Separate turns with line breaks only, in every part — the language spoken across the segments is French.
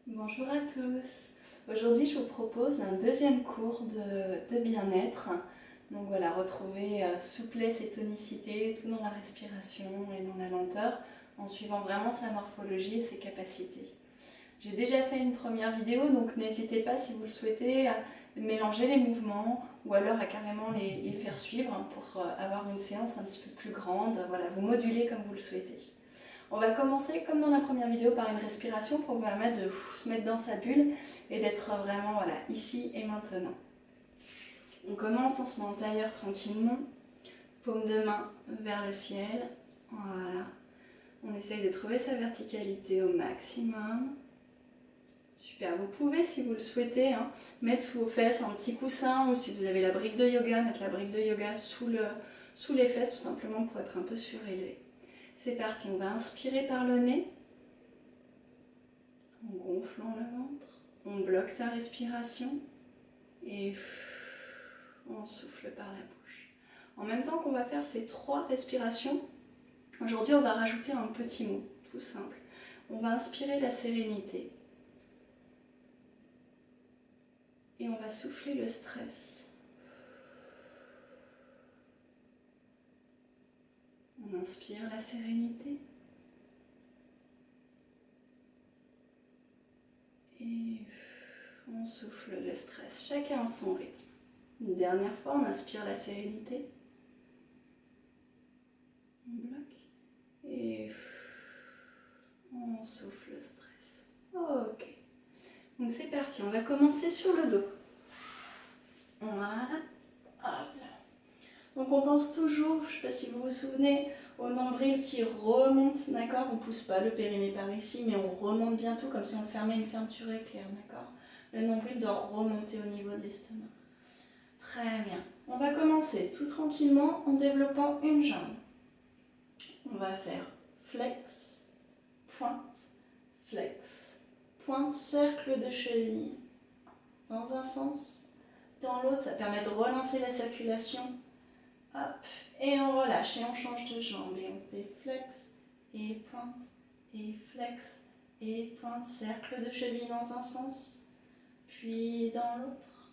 Bonjour à tous. Aujourd'hui, je vous propose un deuxième cours de bien-être. Donc voilà, retrouver souplesse et tonicité, tout dans la respiration et dans la lenteur, en suivant vraiment sa morphologie et ses capacités. J'ai déjà fait une première vidéo, donc n'hésitez pas si vous le souhaitez à mélanger les mouvements ou alors à carrément les faire suivre pour avoir une séance un petit peu plus grande. Voilà, vous modulez comme vous le souhaitez. On va commencer comme dans la première vidéo par une respiration pour vous permettre de se mettre dans sa bulle et d'être vraiment voilà, ici et maintenant. On commence en se met en tailleur tranquillement, paume de main vers le ciel. Voilà. On essaye de trouver sa verticalité au maximum. Super, vous pouvez si vous le souhaitez mettre sous vos fesses un petit coussin ou si vous avez la brique de yoga, mettre la brique de yoga sous les fesses tout simplement pour être un peu surélevé. C'est parti, on va inspirer par le nez, en gonflant le ventre, on bloque sa respiration et on souffle par la bouche. En même temps qu'on va faire ces 3 respirations, aujourd'hui on va rajouter un petit mot, tout simple. On va inspirer la sérénité et on va souffler le stress. On inspire la sérénité et on souffle le stress. Chacun à son rythme. Une dernière fois, on inspire la sérénité. On bloque et on souffle le stress. Ok. Donc c'est parti, on va commencer sur le dos. Voilà. Hop. Donc on pense toujours, je ne sais pas si vous vous souvenez, au nombril qui remonte, d'accord? On ne pousse pas le périnée par ici, mais on remonte bien tout comme si on fermait une fermeture éclair, d'accord? Le nombril doit remonter au niveau de l'estomac. Très bien. On va commencer tout tranquillement en développant une jambe. On va faire flex, pointe, cercle de cheville. Dans un sens, dans l'autre, ça permet de relancer la circulation. Hop, et on relâche et on change de jambe et on fait flex et flex et pointe, cercle de cheville dans un sens, puis dans l'autre.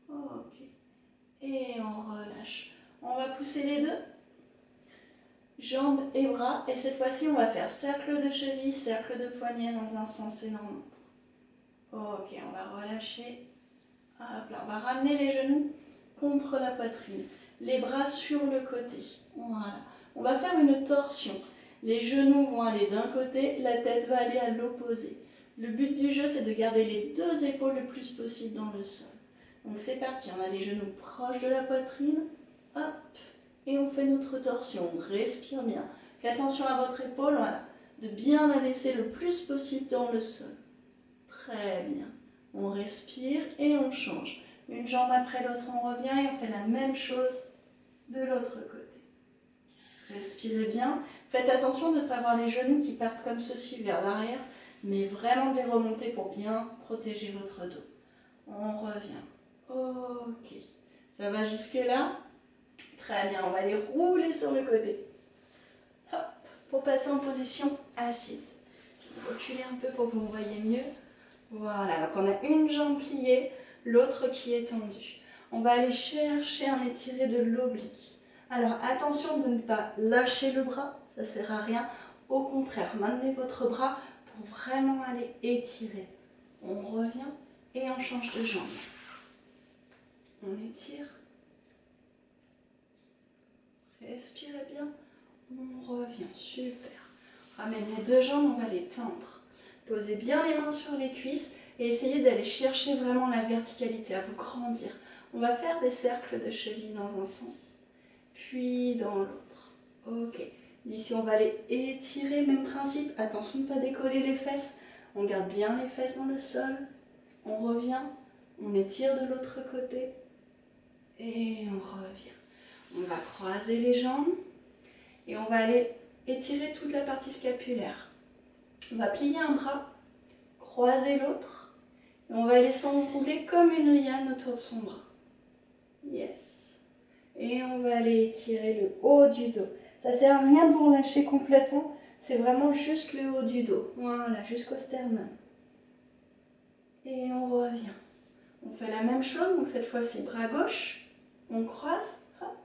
Ok, et on relâche. On va pousser les deux, jambes et bras, et cette fois-ci on va faire cercle de cheville, cercle de poignet dans un sens et dans l'autre. Ok, on va relâcher. Hop là, on va ramener les genoux contre la poitrine. Les bras sur le côté. Voilà. On va faire une torsion. Les genoux vont aller d'un côté, la tête va aller à l'opposé. Le but du jeu, c'est de garder les 2 épaules le plus possible dans le sol. Donc c'est parti, on a les genoux proches de la poitrine. Hop, et on fait notre torsion. On respire bien. Faites attention à votre épaule, voilà. De bien la laisser le plus possible dans le sol. Très bien. On respire et on change. Une jambe après l'autre, on revient et on fait la même chose de l'autre côté. Respirez bien. Faites attention de ne pas avoir les genoux qui partent comme ceci vers l'arrière, mais vraiment de les remonter pour bien protéger votre dos. On revient. Ok. Ça va jusque là? Très bien, on va les rouler sur le côté. Hop, pour passer en position assise. Je vais reculer un peu pour que vous me voyez mieux. Voilà, donc on a une jambe pliée, l'autre qui est tendue. On va aller chercher un étiré de l'oblique. Alors attention de ne pas lâcher le bras, ça ne sert à rien. Au contraire, maintenez votre bras pour vraiment aller étirer. On revient et on change de jambe. On étire. Respirez bien. On revient, super. Ramène les 2 jambes, on va les tendre. Posez bien les mains sur les cuisses et essayez d'aller chercher vraiment la verticalité, à vous grandir. On va faire des cercles de cheville dans un sens, puis dans l'autre. Ok. D'ici, on va aller étirer, même principe. Attention de ne pas décoller les fesses. On garde bien les fesses dans le sol. On revient. On étire de l'autre côté. Et on revient. On va croiser les jambes. Et on va aller étirer toute la partie scapulaire. On va plier un bras, croiser l'autre, et on va aller s'enrouler comme une liane autour de son bras. Yes. Et on va aller étirer le haut du dos. Ça ne sert à rien de vous relâcher complètement, c'est vraiment juste le haut du dos. Voilà, jusqu'au sternum. Et on revient. On fait la même chose, donc cette fois-ci bras gauche, on croise, hop,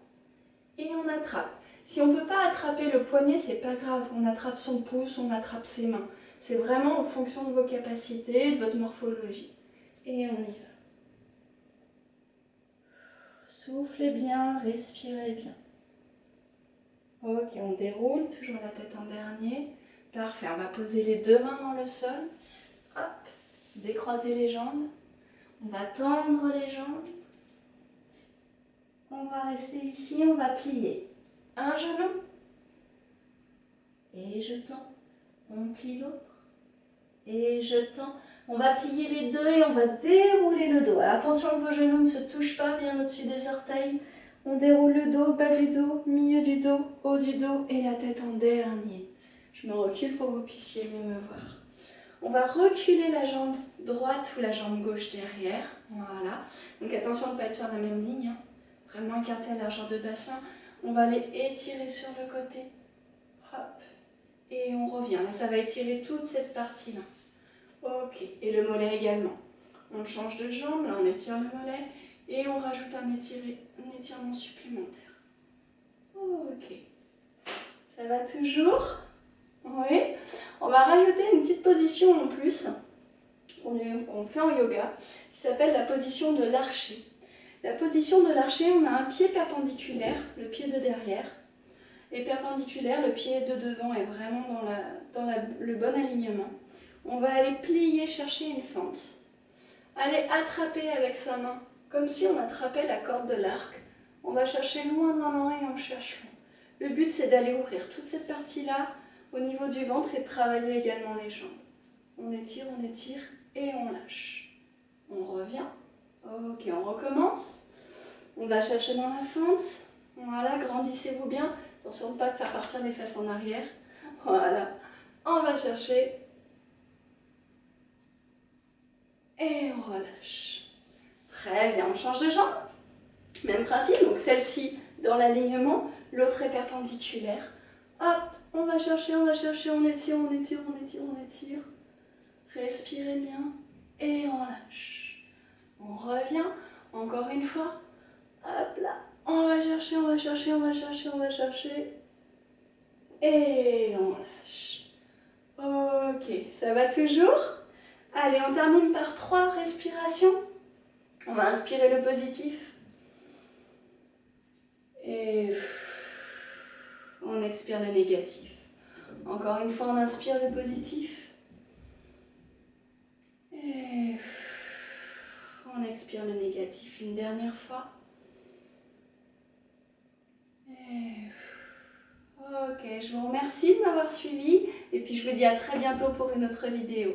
et on attrape. Si on ne peut pas attraper le poignet, c'est pas grave, on attrape son pouce, on attrape ses mains. C'est vraiment en fonction de vos capacités, de votre morphologie. Et on y va. Soufflez bien, respirez bien. Ok, on déroule, toujours la tête en dernier. Parfait, on va poser les deux mains dans le sol. Hop, décroiser les jambes. On va tendre les jambes. On va rester ici, on va plier. Un genou. Et je tends. On plie l'autre. Et je tends. On va plier les deux et on va dérouler le dos. Alors attention que vos genoux ne se touchent pas bien au-dessus des orteils. On déroule le dos, bas du dos, milieu du dos, haut du dos et la tête en dernier. Je me recule pour que vous puissiez mieux me voir. On va reculer la jambe droite ou la jambe gauche derrière. Voilà. Donc attention de ne pas être sur la même ligne. Hein. Vraiment écarter à largeur de bassin. On va les étirer sur le côté. Hop. Et on revient. Là, ça va étirer toute cette partie-là. Ok. Et le mollet également. On change de jambe. Là, on étire le mollet. Et on rajoute un étirement supplémentaire. Ok. Ça va toujours? Oui. On va rajouter une petite position en plus qu'on fait en yoga qui s'appelle la position de l'archer. La position de l'archer, on a un pied perpendiculaire, le pied de derrière, et perpendiculaire, le pied de devant est vraiment dans le bon alignement. On va aller plier, chercher une fente. Aller attraper avec sa main, comme si on attrapait la corde de l'arc. On va chercher loin, loin, loin et on cherche loin. Le but, c'est d'aller ouvrir toute cette partie-là au niveau du ventre et de travailler également les jambes. On étire et on lâche. On revient. Ok, on recommence. On va chercher dans la fente. Voilà, grandissez-vous bien. Attention de ne pas faire partir les fesses en arrière. Voilà. On va chercher. Et on relâche. Très bien, on change de jambe. Même principe, donc celle-ci dans l'alignement, l'autre est perpendiculaire. Hop, on va chercher, on étire. Respirez bien et on lâche. On revient, encore une fois. Hop là, on va chercher. Et on lâche. Ok, ça va toujours? Allez, on termine par 3 respirations. On va inspirer le positif. Et on expire le négatif. Encore une fois, on inspire le positif. Et on expire le négatif une dernière fois. Et ok, je vous remercie de m'avoir suivi. Et puis je vous dis à très bientôt pour une autre vidéo.